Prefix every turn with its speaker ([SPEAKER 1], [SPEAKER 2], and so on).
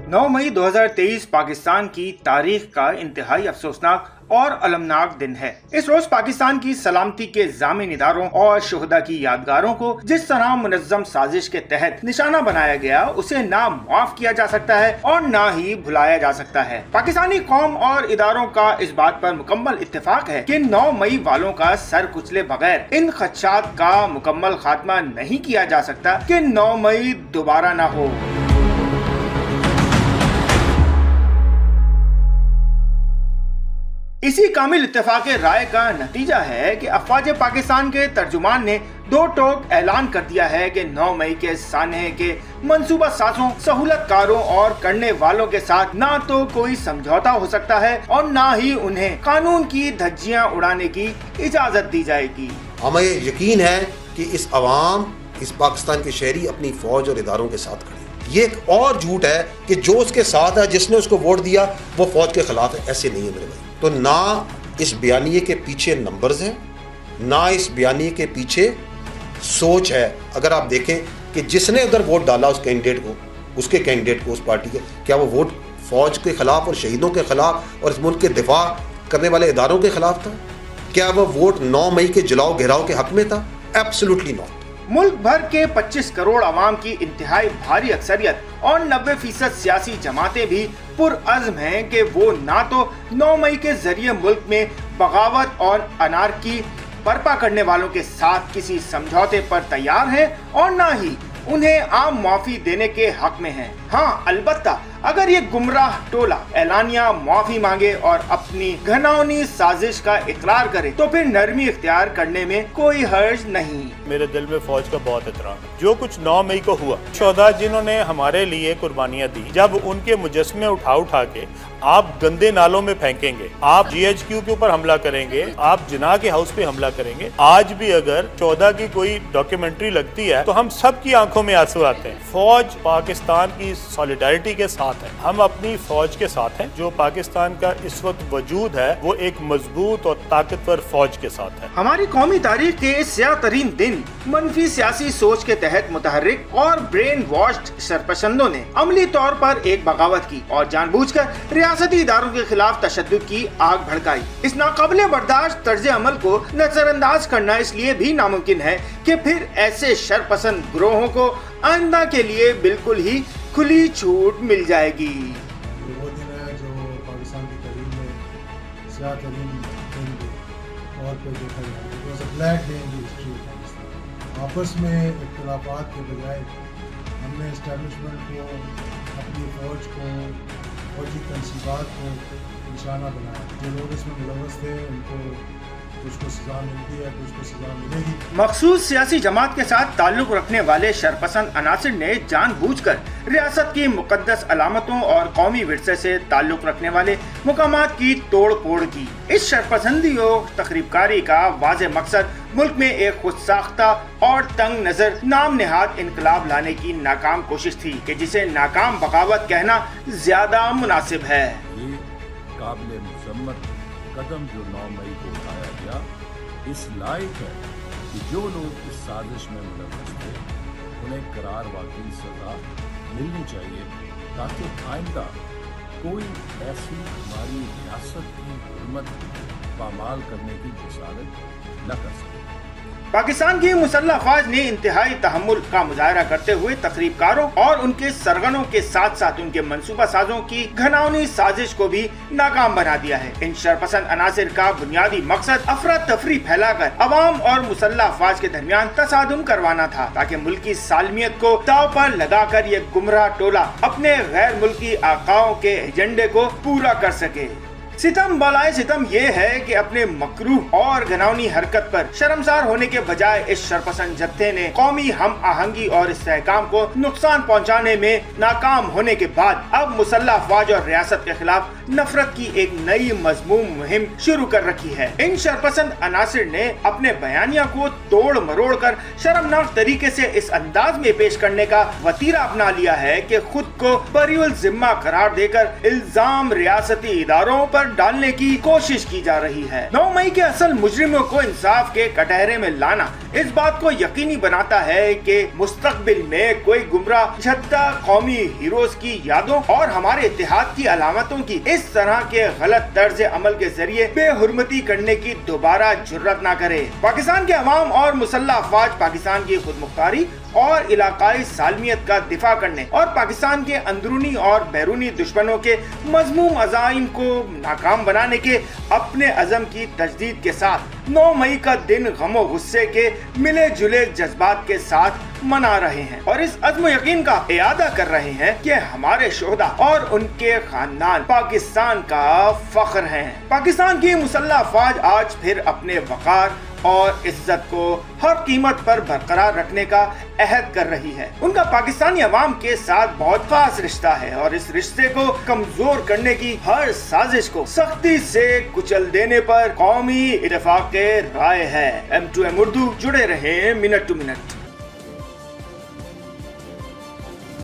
[SPEAKER 1] 9 मई 2023 पाकिस्तान की तारीख का इंतहाई अफसोसनाक और अलमनाक दिन है। इस रोज पाकिस्तान की सलामती के जामिन इदारों और शुहदा की यादगारों को जिस तरह मुनज्जम साजिश के तहत निशाना बनाया गया, उसे ना माफ किया जा सकता है और ना ही भुलाया जा सकता है। पाकिस्तानी कौम और इदारों का इस बात पर मुकम्मल इत्तेफाक है कि 9 मई वालों का सर कुचले बगैर इन खदशात का मुकम्मल खात्मा नहीं किया जा सकता कि 9 मई दोबारा न हो। इसी कामिल इत्तेफाक राय का नतीजा है कि अफवाज पाकिस्तान के तर्जुमान ने दो टोक ऐलान कर दिया है कि 9 मई के सानहे के मंसूबा साजों, सहूलतकारों और करने वालों के साथ ना तो कोई समझौता हो सकता है और ना ही उन्हें कानून की धज्जियां उड़ाने की इजाजत दी जाएगी।
[SPEAKER 2] हमें यकीन है कि इस अवाम, इस पाकिस्तान के शहरी अपनी फौज और इदारों के साथ खड़े। ये एक और झूठ है कि जो उसके साथ है, जिसने उसको वोट दिया, वो फौज के खिलाफ है। ऐसे नहीं है मेरे भाई। तो ना इस बयानिए के पीछे नंबर्स हैं, ना इस बयानिए के पीछे सोच है। अगर आप देखें कि जिसने उधर वोट डाला उस कैंडिडेट को, उसके कैंडिडेट को, उस पार्टी के, क्या वो वोट फौज के खिलाफ और शहीदों के खिलाफ और इस मुल्क के दिफा करने वाले इदारों के खिलाफ था? क्या वो वोट 9 मई के जलाओ घेराव के हक में था? Absolutely not.
[SPEAKER 1] मुल्क भर के 25 करोड़ आवाम की इंतहाई भारी अक्सरियत और 90% सियासी जमातें भी पुरअज़्म हैं कि वो ना तो 9 मई के जरिए मुल्क में बगावत और अनारकी बर्पा करने वालों के साथ किसी समझौते पर तैयार हैं और ना ही उन्हें आम माफी देने के हक में हैं। हाँ, अलबत्ता अगर ये गुमराह टोला एलानिया माफी मांगे और अपनी घिनौनी साजिश का इकरार करे तो फिर नरमी इख्तियार करने में कोई हर्ज नहीं।
[SPEAKER 3] मेरे दिल में फौज का बहुत एहतराम है। जो कुछ 9 मई को हुआ, शोहदा जिन्होंने हमारे लिए कुर्बानियां दी, जब उनके मुजस्समे उठा के आप गंदे नालों में फेंकेंगे, आप GHQ के ऊपर हमला करेंगे, आप जिना के हाउस पे हमला करेंगे। आज भी अगर शोहदा की कोई डॉक्यूमेंट्री लगती है तो हम सब की आंखों में आंसू आते हैं। फौज पाकिस्तान की सॉलिडारिटी के साथ है, हम अपनी फौज के साथ हैं। जो पाकिस्तान का इस वक्त वजूद है वो एक मजबूत और ताकतवर फौज के साथ है।
[SPEAKER 1] हमारी कौमी तारीख के इस स्याह तरीन दिन मनफी सियासी सोच के तहत मुतहर्रिक और ब्रेन वॉश्ड सरपसंदों ने अमली तौर पर एक बगावत की और जानबूझकर रियासती इदारों के खिलाफ तशद्दुद की आग भड़काई। इस नाकाबिले बर्दाश्त तर्ज अमल को नजरअंदाज करना इसलिए भी नामुमकिन है कि फिर ऐसे शरपसंद ग्रोहों को आइंदा के लिए बिल्कुल ही खुली छूट मिल जाएगी।
[SPEAKER 4] वो दिन है जो पाकिस्तान की तारीख में स्याह तरीन दिन के तौर पर देखा जाए। It was a black day in the history of Pakistan. आपस में इख्तिलाफात के बजाय हमने इस्टेब्लिशमेंट को, अपनी फौज को, फौजी तनसीबात को निशाना बनाया। जो लोग इसमें मुलव्वस थे उनको कुछ को सजा मिलती है, कुछ को सजा मिलेगी।
[SPEAKER 1] मखसूस सियासी जमात के साथ ताल्लुक रखने वाले शरपसंद अनासिर ने जानबूझकर रियासत की मुकद्दस अलामतों और कौमी विरसे से ताल्लुक रखने वाले मुकामात की तोड़ फोड़ की। इस शरपसंदी और तखरीबकारी का वाज़ेह मकसद मुल्क में एक खुद साख्ता और तंग नजर नाम नेहाद इनकलाब लाने की नाकाम कोशिश थी कि जिसे नाकाम बगावत कहना ज्यादा मुनासिब है।
[SPEAKER 5] ये काबिल मुज़म्मत कदम जो 9 मई को उठाया गया, इस लायक है कि जो लोग इस साजिश में मुलव्वस थे उन्हें करार वाकई सजा मिलनी चाहिए, ताकि आइंदा कोई ऐसी हमारी रियासत की हुर्मत पामाल करने की जसारत न कर सके।
[SPEAKER 1] पाकिस्तान की मुसल्लह अफवाज ने इंतहाई तहम्मुल का मुजाहरा करते हुए तकरीबकारों और उनके सरगनों के साथ साथ उनके मंसूबा साजों की घिनौनी साजिश को भी नाकाम बना दिया है। इन शरपसंद अनासिर का बुनियादी मकसद अफरा तफरी फैलाकर अवाम और मुसल्लह अफवाज के दरमियान तसादुम करवाना था, ताकि मुल्की सालमियत को दाव पर लगाकर ये गुमराह टोला अपने गैर मुल्की आकाओं के एजेंडे को पूरा कर सके। सितम बलाए सितम ये है कि अपने मकरूह और घिनौनी हरकत पर शर्मसार होने के बजाय इस शरपसंद जत्थे ने कौमी हम आहंगी और इस्तेहकाम को नुकसान पहुंचाने में नाकाम होने के बाद अब मुसल्लह अफवाज और रियासत के खिलाफ नफरत की एक नई मजमूम मुहिम शुरू कर रखी है। इन शरपसंद अनासिर ने अपने बयानिया को तोड़ मरोड़ कर शर्मनाक तरीके से इस अंदाज में पेश करने का वतीरा अपना लिया है कि खुद को बरीउल जिम्मा करार देकर इल्जाम रियासती इदारों पर पर डालने की कोशिश की जा रही है। 9 मई के असल मुजरिमों को इंसाफ के कटहरे में लाना इस बात को यकीनी बनाता है कि मुस्तकबिल में कोई गुमराह झत्ता कौमी हीरोज की यादों और हमारे इत्तेहाद की अलामतों की इस तरह के गलत तर्ज अमल के जरिए बेहुरमती करने की दोबारा जुर्रत न करे। पाकिस्तान के अवाम और मुसल्लह अफवाज पाकिस्तान की खुद मुख्तारी और इलाकाई सालमियत का दिफा करने और पाकिस्तान के अंदरूनी और बैरूनी दुश्मनों के मजमूम अज़ाइम को नाकाम बनाने के अपने अज़म की तजदीद के साथ 9 मई का दिन गम और गुस्से के मिले जुले जज्बात के साथ मना रहे हैं और इस अज़्म यकीन का इयादा कर रहे हैं कि हमारे शोहदा और उनके खानदान पाकिस्तान का फख्र हैं। पाकिस्तान की मुसल्लह अफवाज आज फिर अपने वक़ार और इज्जत को हर कीमत पर बरकरार रखने का अहद कर रही है। उनका पाकिस्तानी अवाम के साथ बहुत खास रिश्ता है और इस रिश्ते को कमजोर करने की हर साजिश को सख्ती से कुचल देने पर कौमी इत्तेफाक राय है। M2M उर्दू जुड़े रहे मिनट टू मिनट।